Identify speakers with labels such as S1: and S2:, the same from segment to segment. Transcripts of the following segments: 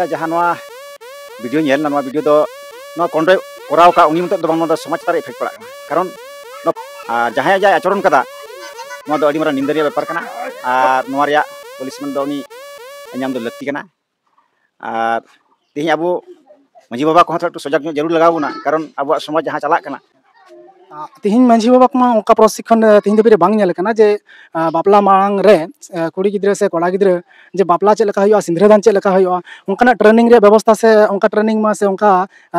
S1: aja jahanoa video nyel na video do no kondoy korau ka uni mutep do bang समाज tar effect parak karon no jahay aja achoron kada no do adi mara nindariya bepar kana ar noa ria policeman do ni nyam do lakti kana ar tihnya abu maji baba ko hatu sojak nyo jarur lagaw na karon abu समाज jaha chalak kana
S2: तिहिन Manjhi बाबा को उनका प्रशिक्षण तिहिन दबे बांग nail कना जे बापला मांग रे कुड़ी गिद्रे से कोड़ा गिद्रे जे बापला चेक लेका हुआ सिंदरादान चेक लेका हुआ उनका ट्रेनिंग रे व्यवस्था से उनका ट्रेनिंग मा से उनका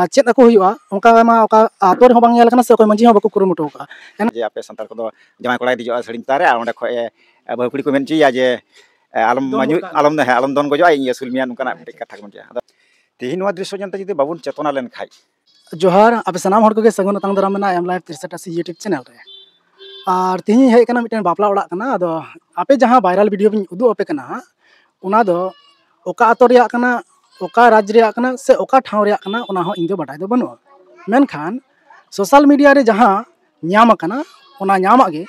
S2: चेक को हुआ उनका मा उनका आतोर हो बांग नेल कना से कोई मांझी हो बाको कुरुमुटो का
S1: जे आपे संताल को दो जमाय कोड़ा दिजो सड़िन तारे ओंडे खोए बहुकुड़ी को मेनची या जे आलम माजु आलम दोन गजो आई सुलमिया उनका कथा को मेनची तिहिन वा दृश्य जनता जदि बाबुन चेतना लेन खाई
S2: जोहार अब सनाम हर को सगुन तंग दाराम ना एम लाइव 63 यूट्यूब चैनल रे और तिहिन हेज कना मिटन बापला ओड़ा कना अदो आपे जहां वायरल वीडियो बिन उदु आपे कना उना दो ओका आतो रिया कना ओका राज्य रिया कना से ओका ठाव रिया कना उना हो इंदो बाटाय दो बनो मेनखान सोशल मीडिया रे जहां न्याम कना उना न्यामा गे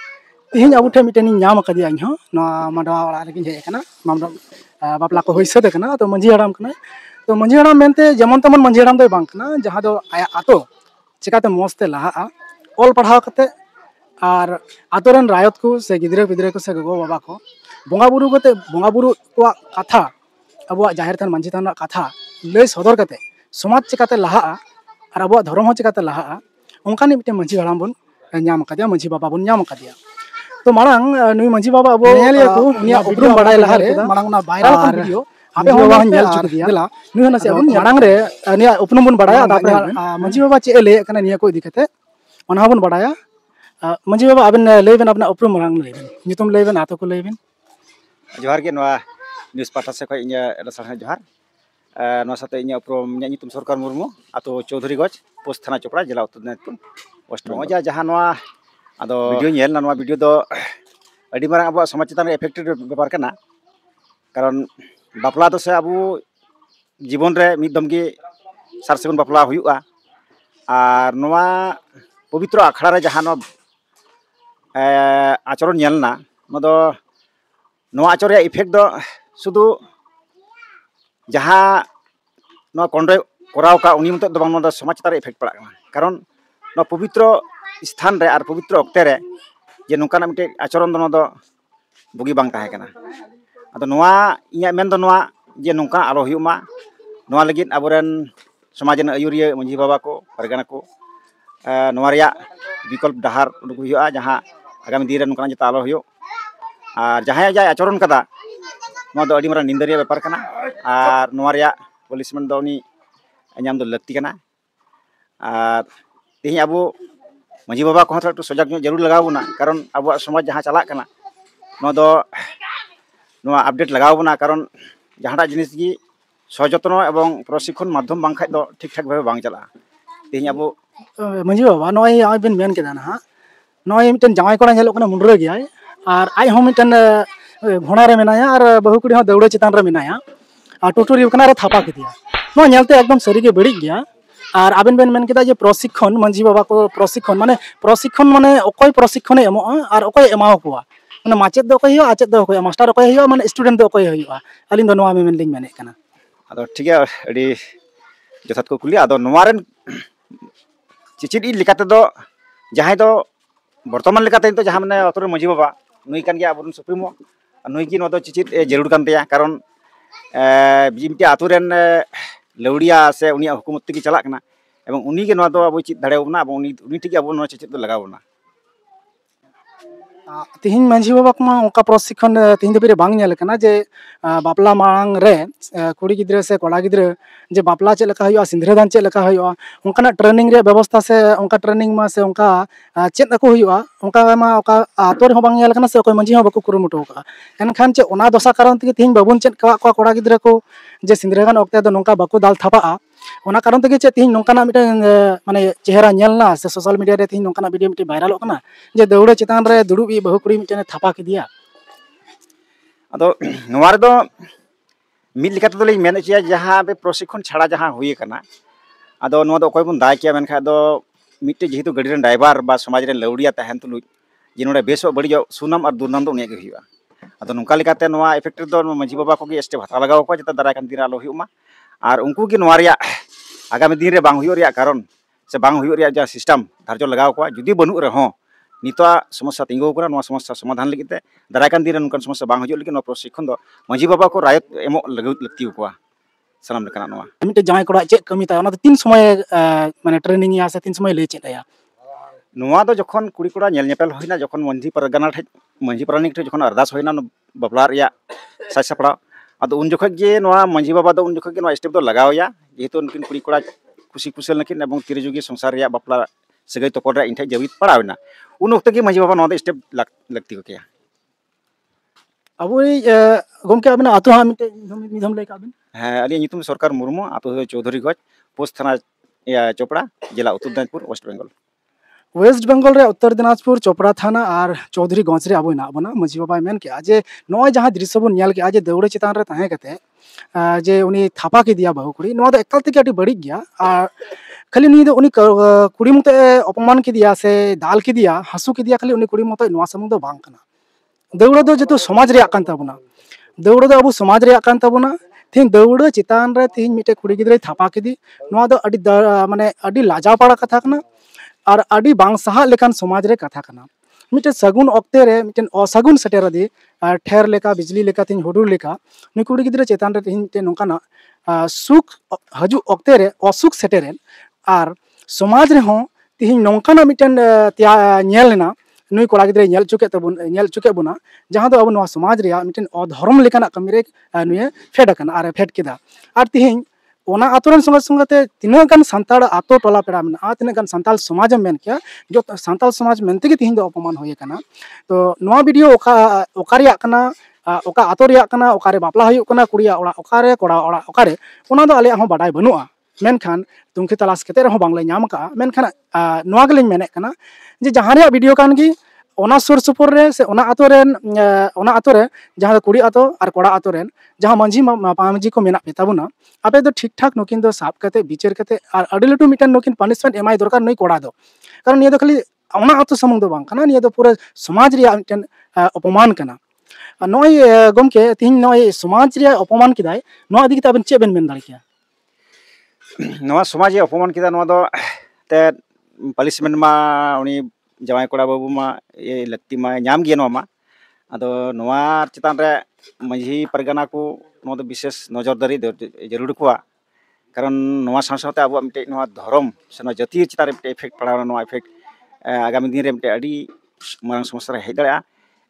S2: तिहिन अबु ठे मिटन न्याम कदिया इहो ना माडवा ओड़ा लेकिन हे कना मामरा बापला को होइसे दे कना तो मंजी हराम कना तो मंजी हराम मेनते जेमन तमन मंजी हराम दो बांग कना जहां दो आया आतो चिकाते मस्ते लहा ऑल पढ़ाव कते और आतोरन रायत को से गिद्रे पिद्रे को से गगो बाबा को बोंगा बुरु कते बोंगा बुरु को कथा अब जाहिर थान मांझी थान कथा लय सदर कते समाज चिकाते लहा और अब धर्म हो चिकाते लहा उनकानी मिटे मंझी हराम बन न्याम कदिया मंझी बाबा बन न्याम कदिया तो मांग नुई मंझी बाबा अब नेलिया को उनिया उपरुम बडाय लहा रे मांग ना वायरल को वीडियो आपे होवा नेल चुक दिया देला नुई हना से अब मांग रे निया उपरुम बन बडाया तापरे मंझी बाबा चे ले कना निया को इदी कते ओना बन बडाया मंझी बाबा आबन लेबन अपना उपरुम मांग लेबन नितुम लेबन आतो को लेबन
S1: जोहार के नवा न्यूज़ पाठा से खय इnya रसाहा जोहार नवा साथे इnya उपरुम nya नितुम सरकार मुर्मू आतो चौधरी गज पोस्ट थाना चोपड़ा जिला उत्तर दिनाजपुर वेस्ट बंगाल जहां नवा आदो वीडियो नेल ना नवा वीडियो दो अडी मारang अब समाज चितान इफेक्टेड बेपार कना कारण बापला दो से अबु जीवन रे मिद दम गे सारसेगुन बापला हुयुआ आर नवा पवित्र आखड़ा रे जहां नो आचरण नेलना नदो नवा आचरण इफेक्ट दो शुधु जहां नो कोंडे कोराव का उनी मत दो बांग नदो समाज तार इफेक्ट पड़ा कारण नो पवित्र स्थान रे आर पवित्र अक्ते रे जे नोकाना मिटे आचरण दो नदो बुगी बांग ताहे कना अदो नवा इया मेन दो नवा जे नोका आलो हुयुमा नवा लगिन अबोरेन समाजन अयुरिया मंझी बाबा को परगना को नवा रिया विकल्प डहार उडुक हुयुआ जहां आगामी दिन रे नोका जे तालो हुयो और जहां जाय आचरण कदा नवा दो अडी मरा निंदरिया बेपार कना और नवा रिया पुलिसमैन दो उनी ᱧᱟᱢ दो लक्ति कना और तिहिन अबु मंझी बाबा को हatu सजग ᱧᱚᱜ जरूर लगाव बना कारण अब समाज जहां चलाक कना नवा दो नवा अपडेट लगाव बना कारण जहां जिनिस गी सजतन एवं प्रशिक्षण माध्यम बांग खाय दो ठीक ठाक भाबे बांग चला तिहिन अबु
S2: मंझी बाबा नय आय बिन मेन केदा ना नय मिटन जामाय कोड़ा नेलो कना मुंडरे गयाय और आय हो मिटन घोड़ा रे मेनाया और बहुकुड़ी हो दौड़े चितान रे मेनाया और टोटोरी कना रे थापा केदिया नो नेलते एकदम सरी गे बड़ी गया और आबेन बेन मेन केदा जे प्रशिक्षण मंझी बाबा को प्रशिक्षण माने ओकय प्रशिक्षण एमो और ओकय एमाव कोआ माने माचेद दो ओकय आचेद दो ओकय मास्टर ओकय हियो माने स्टूडेंट दो ओकय हियो अलिन दो नवा मेन लिंग मेने कना
S1: अदो ठीक है अडी जथात को कुली अदो नवारेन चिचिड इ लिकाते दो जहां दो वर्तमान लिकाते तो जहां माने अतुर मंझी बाबा नुई कान गया अबुन सुप्रीमो नुई की नो दो चिचिड जरूर कान तया कारण बिमते आतुरेन लौड़िया से उनी हुकुमत की चला कना एवं उनी के नो दो अब चित दाड़ेवना एवं उनी ठीक अब नो चिचिड दो लगावना
S2: तिहिन मांझी बाबा को उनका प्रशिक्षण तिहिन दबे बांग नेल कना जे बापला मांग रे कुड़ी गिद्रे से कोड़ा गिद्रे जे बापला चेक लेका हुआ सिंदरादान चेक लेका हुआ उनका ट्रेनिंग रे व्यवस्था से उनका ट्रेनिंग मा से उनका चेक को हुआ उनका मा उनका आतोर हो बांग नेल कना से कोई मंझी हो बाको कुरुमुटो का एनखान चे ओना दोसा कारण ते तिहिन बाबुन चेक का कोड़ा गिद्रे को जे सिंदरादान ओक्ते दो नोंका बाको दाल थापा ओना कारण ते चे तिहिन नोंकाना मिटे माने चेहरा नेलना से सोशल मीडिया रे तिहिन नोंकाना वीडियो मिटे वायरल कना जे दौड़े चितान रे दुड़ुबी बहुकुड़ी मिटे थापा केदिया
S1: अदो नवा रे दो मिल लिकाते दो ले मेन चिया जहां बे प्रशिक्षण छाड़ा जहां हुई कना अदो नवा दो कोई बन दाय किया मेनखा दो मिटे जेहेतु गाड़ी रे ड्राइवर बा समाज रे लौड़िया तहन तुलु जे नोडे बेसो बड़ी सुनाम और दुर्नाम दो उनिया के हुआ अदो नोंका लिकाते नवा इफेक्ट दो मंझी बाबा को गे स्टेप हता लगाव को जता दाराय कान दिन आलो हुमा और उनको की नोआ रिया आगामी दिन रे बांग हुयो रिया कारण से बांग हुयो रिया जा सिस्टम धार्जो लगाव को जुदी बनु रहो नितवा समस्या तिंगो करा नोआ समस्या समाधान लगिते दारायकान दिन रे नुकन समस्या बांग हुयो लगी नोआ प्रशिक्षण दो मंजी बाबा को रायत एमो लगती को सलाम लेकना नोआ
S2: मिटे जाय कोड़ा चेक कमी ता तीन समय माने ट्रेनिंग या से तीन समय ले चेक आया
S1: नोआ दो जखन कुड़ी कोड़ा नेल नेपेल होइना जखन मंजी परगना ठे मंजी प्रानिक ठे जखन अरदास होइना बापला रिया साय सपड़ा अदो उन जखन जे नोआ मंजी बाबा दो उन जखन के नोआ स्टेप दो लगावया जेहेतु उनकिन कुड़ी कोड़ा खुशी कुशल नकिन एवं तिरजुगी संसार रिया बापला सगै तोपड़ रे इनठे जवित पड़ावना उन वक्त के मंजी बाबा नोआ दो स्टेप लगती को किया
S2: अब गमके आबिन आतो हा मिटे निधम ले काबिन
S1: हाँ अली नितुम सरकार मुर्मू आतो चौधरी गज पोस्ट थाना या चोपड़ा जिला उत्तर दिनाजपुर
S2: वेस्ट बेंगल रे उत्तर दिनाजपुर चोपड़ा थाना और चौधरी गंज रे अब बना मंझी बाबा मेन के जे नय जहां दृश्य बन नेल के जे दौड़े चितान रे ताहे कते जे उनी थापा के दिया बहु कुड़ी नय एकाल ते अति बड़ी गया और खाली नी उनी कुड़ी मते अपमान के दिया से दाल के दिया हसू के दिया खाली उनी कुड़ी मते नवा समूह दो बांग कना दौड़ दो जेतु समाज रे कान ताबुना दौड़ दो अब समाज रे कान ताबुना तीन दौड़ चितान रे तीन मिटे कुड़ी गिद्रे थापा के दी नवा दो अडी माने अडी लाजा पाड़ा कथा कना और अडी बांग सहा लेकान समाज रे कथा कना मिटे सगुन ऑक्ते रे मिटे असगुन सेटेर दी ठेर लेका बिजली लेका तीन हुडुर लेका नि कुड़ी गिद्रे चितान रे तीन मिटे नोकाना सुख हजू ऑक्ते रे असुख सेटेरेन और समाज रे हो तीन नोकाना मिटेन नेलना नुई कोड़ा गिद्रे नेल चुके बुना जहां दो अब नवा समाज रे मिटेन अधर्म लेकाना कमी रे नुए फेड कना और फेड केदा और तीन ओना आतोरन संग संगते तिना गान संताल आतो टोला पेड़ा मेना तिना गान संताल समाज मेन किया जो संताल समाज मेनते के तिहिं दो अपमान होय कना तो नवा वीडियो ओका रिया कना ओका आतो रिया कना ओकारे बापला हुयुक कना कुड़िया ओड़ा ओकारे कोड़ा ओड़ा ओकारे ओना दो आले हो बाडाय बनुआ मेनखान तुमके तलाश केते रहो बांगले ᱧᱟᱢ का मेनखान नवा गेलिन मेने कना जे जहां रिया वीडियो कान गी ओना सुर सुपुर रे से ओना आतो रे जहां कुड़ी आतो और कोड़ा आतो रेन जहां मंझी पामजी को मेना पेताबुना आपे दो ठीक ठाक नोकिन दो साफ करते विचार करते और अडी लटू मिटन नोकिन पनिशमेंट एमाय दरकार नई कोड़ा दो कारण निया दो खाली ओना आतो समंग दो बांग कना निया दो पूरा समाज रिया मिटन अपमान कना नय गमके तिहिं नय समाज रिया अपमान किदाय नवा दिगते आबेन चे बेन मेन दाड़ी किया
S1: नवा समाज अपमान किदा नवा दो ते पनिशमेंट मा उनी जवाई कोड़ा बाबू मा ये लगती मा नाम गिया मा अदो नवा चितान रे मंझी परगना को नवा दो विशेष नजरदारी जरूर को कारण नवा साथ अब मिटे नवा धर्म से नवा जातीय चितान रे मिटे इफेक्ट पड़ा नवा इफेक्ट आगामी दिन रे मिटे अडी मारंग समस्या हेज दाड़ा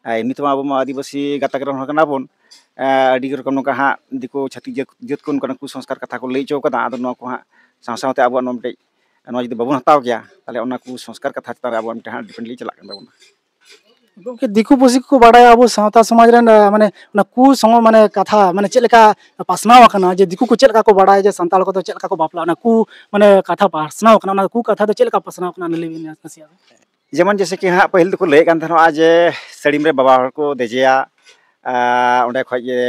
S1: एमनी तो अब मा आदिवासी गातक रन कना बोन अडी रकम नका हा दिको छाती जत को नका कुसंस्कार कथा को लई चो कदा अदो नवा को हा साथ अब नवा मिटे नवा जदि बाबू हताव गया ताले ओना को संस्कार कथा चितान अब मिटे हा डिपेंडली चला कन दाबोना
S2: गमके दिकु पुसी को बाडाय अब सावता समाज रे माने ना कु संग माने कथा माने चेलका पासनाव कना जे दिकु को चेलका को बाडाय जे संताल को तो चेलका को बापला ना कु माने कथा पासनाव कना ना कु कथा तो चेलका पासनाव कना नलिबिन नसिया
S1: जेमन जैसे कि हाँ पहिल को लय कान थनो आज सड़ीम रे बाबा हर को देजेया ओंडे खय जे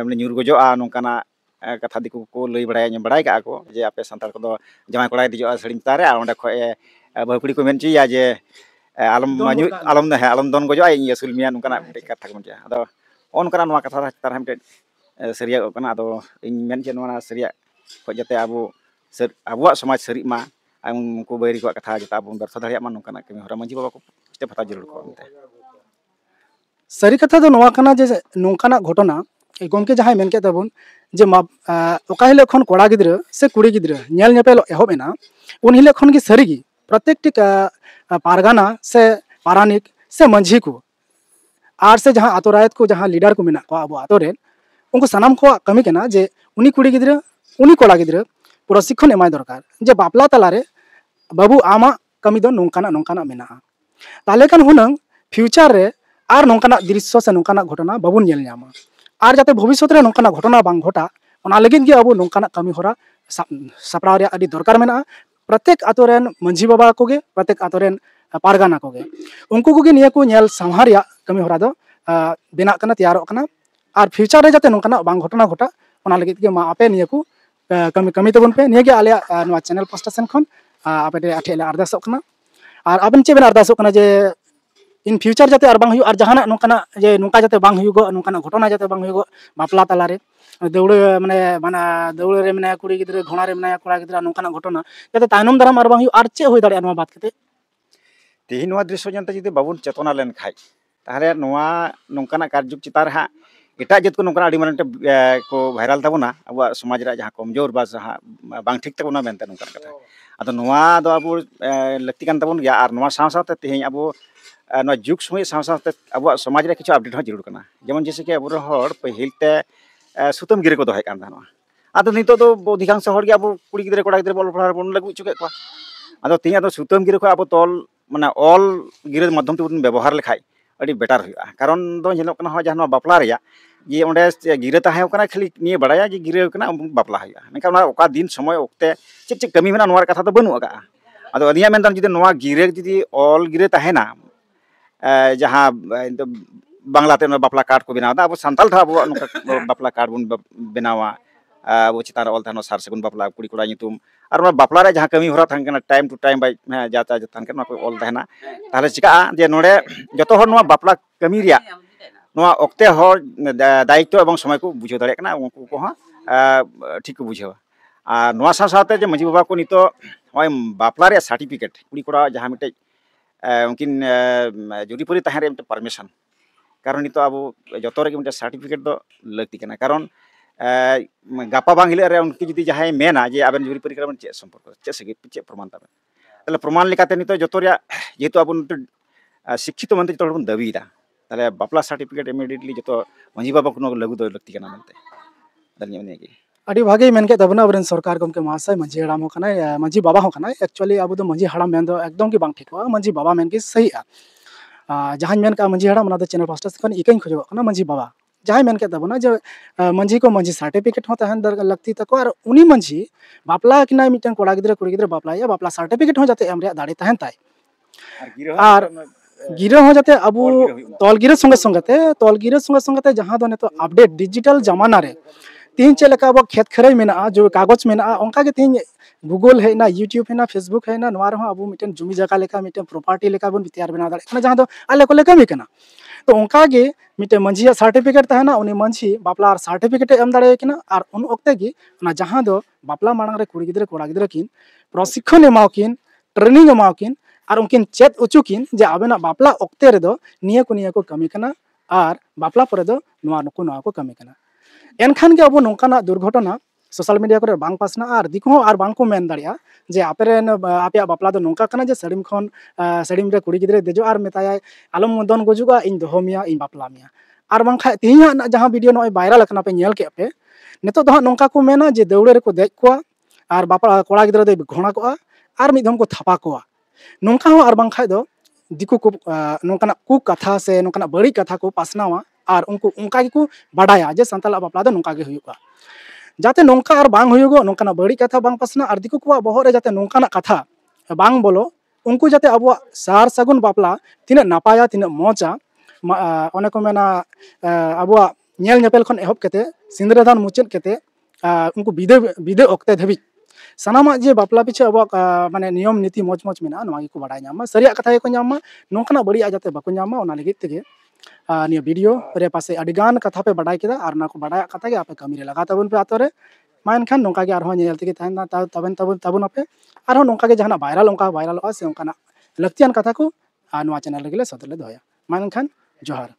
S1: न्यूर गजोआ नोंकाना कथा दिकु को लय बड़ाय का को जे आपे संताल को जमाय कोड़ा दिजोआ सड़ीम तारे आ ओंडे खय बहुकुड़ी को मेनचिया जे आलम दन गजोआ इन असुल मिया नोंकाना कथा को मेनचिया अदो ओनकाना नवा कथा तार हमटे सरिया कना अदो इन मेन जे नवा सरिया खय जते आबो समाज सरी मा उनको बैरी को कथा जता अब व्यर्थ दाड़िया मा नोंकाना कमी हरा मंझी बाबा को स्टेप हता जरूर को
S2: सरी कथा दो नवा कना जे नोंकाना घटना गमके जहां मेन के तबन जे ओका हिले खन कोड़ा गिद्र से कुड़ी गिद्र नेल नेपेल एहोबेना उन हिले खन की सरीगी प्रत्येक पारगाना से पारानिक से मंझी को आर से जहां आतो रायत को जहां लीडर को मेना को अब आतो रे उनको सनाम को कमी केना जे उनी कुड़ी गिद्र उनी कोड़ा गिद्र प्रशिक्षण एमाय दरकार जे बापला तलारे बाबू आमा कमी दो नोंकाना मेना ताले कान हुनंग फ्यूचर रे आर नोंकाना दृश्य से नोंकाना घटना बाबू नेल न्यामा आर जाते भविष्य रे नोंकाना घटना बांग घटा ओना लगिन गे अब नोंकाना कमी होरा सपड़ाव रे अडी दरकार मेना प्रत्येक आतो रेन मंझी बाबा को गे प्रत्येक आतो रेन पारगाना को गे उनको को गे निया को नेल संहारिया कमी होरा दो बेना कना तैयार कना आर फ्यूचर रे जाते नोंकाना बांग घटना घटा ओना लगिन गे मा आपे निया को कमी तबन पे निया गे आले नवा चैनल पास्टा सेन खन आपे आठे ले अरदासक कना और आबन चे बेन अरदासक कना जे इन फ्यूचर जाते आर बांग हुयु आर जहाना नोंकाना जे नोंका जाते बांग हुयुगो नोंकाना घटना जाते बांग हुयुगो बापला तालारे दौड़े माने माना दौड़े रे मेना कुड़ी गिद्रे घोड़ा रे मेना कोड़ा गिद्रा नोंकाना घटना जाते तायनम दाराम आर बांग हुयु आर चे होय दाड़े नोवा बात कते
S1: तेही नोवा दृश्य जनता जुदी बाबुन चेतना लेन खाय ताहले नोवा नोंकाना कारजुग चितार हा एटा जत को नोंकाना आडी मारंटे को भाइराल ताबोना अब समाज रा जहां कमजोर बा जहां बांग ठीक ताबोना मेनते नोंकाना कथा आदो नोवा दो अब लक्ति कान ताबोन गया आर नोवा साव सावते तेही अब नोवा जुग समय साव सावते अब समाज रे किछु अपडेट हो जरूर कना जेमन जैसे कि अब हर पहिल ते सुतम गिरे को दोहाय कान दानो आदो नितो दो अधिकांश हर गे अब कुड़ी गिद्रे कोड़ा गिद्रे बोल पढ़ार बोन लागु चुके को आदो तेही आदो सुतम गिरे को अब तोल माने ऑल गिरे माध्यम ते बन व्यवहार लेखाय अड़ी बेटार हुआ कारण दो झेलोक कना हो जहां बापला रेया ये ओंडे गिरे ताहे कना खाली निये बड़ाया जे गिरे कना बापला हुआ मेका ओका दिन समय ओक्ते चेक चेक कमी मेना नोवार कथा तो बनु आगा आदो अदिया मेनदान जुदी नोवा गिरे जुदी ऑल गिरे ताहेना जहां बांग्ला ते बापला कार्ड को बनावा अब संताल था अब बापला कार्ड बन बनावा अब चितार ऑल थानो सार सगुन बापला कुड़ी कोड़ा नितुम और बापला रे जहां कमी होरा थान कना टाइम टू टाइम बाय जाता जतान कना को ऑल ताहेना ताहले चिका जे नोडे जतो हर नोवा बापला कमी रिया नोवा ओक्ते हर दायित्व एवं समय को बुझो दाड़े कना उनको को हा ठीक को बुझेवा आ नोवा साथे जे मजी बाबा को नितो होय बापला रे सर्टिफिकेट कुड़ी कोड़ा जहां मिटे उनकिन जुरीपुरी ताहे रे परमिशन कारण नितो अब जतो रे मिटे सर्टिफिकेट दो लगती कना कारण गापा बांग हिले रे उनकी जुदी जहां मेना जे आबेन जुरीपुरी करबन चे संपर्क चे सगे चे प्रमाण ताबे तले प्रमाण लेकाते नितो जतो रे जेतु अब शिक्षित मनते जतो बन दाबीदा तले बापला सर्टिफिकेट इमिडिएटली जतो मजी बाबा को लागू दो लगती कना मनते दनिया ने की
S2: अड़ी भागे मेन के तबना अबरन सरकार गमके महाशय मंजी हड़ाम हो कना मंजी बाबा हो कना एक्चुअली अब तो मंजी हड़ाम मेन दो एकदम की बांग ठीक हो मंजी बाबा मेन की सही आ जहां मेन का मंजी हड़ाम ना चैनल पास्टर से इकन खोजो कना मंजी बाबा जहां मेन के तबना जो मंजी को मंजी सर्टिफिकेट हो तहन दर लगती तको और उनी मंजी बापला किना मिटन कोड़ा गिद्रे कुड़ी गिद्रे बापला या बापला सर्टिफिकेट हो जाते एम रे दाड़ी तहन ताई और गिरे हो जाते अब तोल गिरे संगे संगे जहां दो ने तो अपडेट डिजिटल जमाना रे तीन चेलका अब खेत खराई मेना जो कागज मेना उनका के तीन गूगल है ना यूट्यूब है ना फेसबुक है ना नोवा रहो अब मिटन जुमी जगह लेका मिटन प्रॉपर्टी लेका बन तैयार बना दाड़े जहां दो आले को लेका मिकना तो उनका के मिटे मंझी सर्टिफिकेट तहना उनी मंझी बापला सर्टिफिकेट एम दाड़े किना और उन ओक्ते गी ना जहां दो बापला मांग रे कुड़ी गिद्रे कोड़ा गिद्रे किन प्रशिक्षण एमावकिन ट्रेनिंग एमावकिन और उनकिन चेत उचुकिन जे आबेना बापला ओक्ते रे दो निया को कमी कना और बापला परे दो नोवा को कमी कना एनखान के अब नोंकाना दुर्घटना सोशल मीडिया करे बांग पासना और दिको और बांग को मेन दाड़िया जे आपेरेन आपे बापला दो नोंका कना जे सड़ीम खन सड़ीम रे कुड़ी गिद्रे देजो और मेताय आलम दन गजुगा इन दोहो मिया इन बापला मिया और बांखा तिहिया जहां वीडियो नय वायरल कना पे नेल के पे नितो दो नोंका को मेना जे दौड़े रे को देख कोआ और बापला कोड़ा गिद्रे दे घोड़ा कोआ और मिदम को थापा कोआ नोंका हो और बांखा दो दिको को नोंकाना कु कथा से नोंकाना बड़ी कथा को पासनावा और उनको उनका को बाडाया जे संताल बापला दो नोंका गे हुयुगा जाते नोंका और बांग हुयुगो नोंकाना बड़ी कथा बांग पासना और दिको को बहर रे जाते नोंकाना कथा बांग बोलो उनको जाते अब सार सगुन बापला तिना नापाया तिना मोजा ओने को मेना अब नेल नेपेल खन एहब केते सिंदरादान मुचेद केते उनको बिदे ओक्ते धबी सानामा जे बापला पीछे अब माने नियम नीति मौज मौज मेना नोवा को बाडाय नामा सरिया कथा को नामा नोंकाना बड़ी जाते बाको नामा ओना लगित तेगे निया वीडियो रे पासे अडिगान कथा पे बाडाय केदा और ना को बाडाय कथा के आपे कमी रे लगा तबन पे आतरे माइन खान नोंका के आरो नेल तेगे तहन तबन आपे आरो नोंका के जहाना वायरल ओंका वायरल से ओंकाना लक्तियान कथा को नोवा चैनल रे सदले दोया माइन खान जोहार।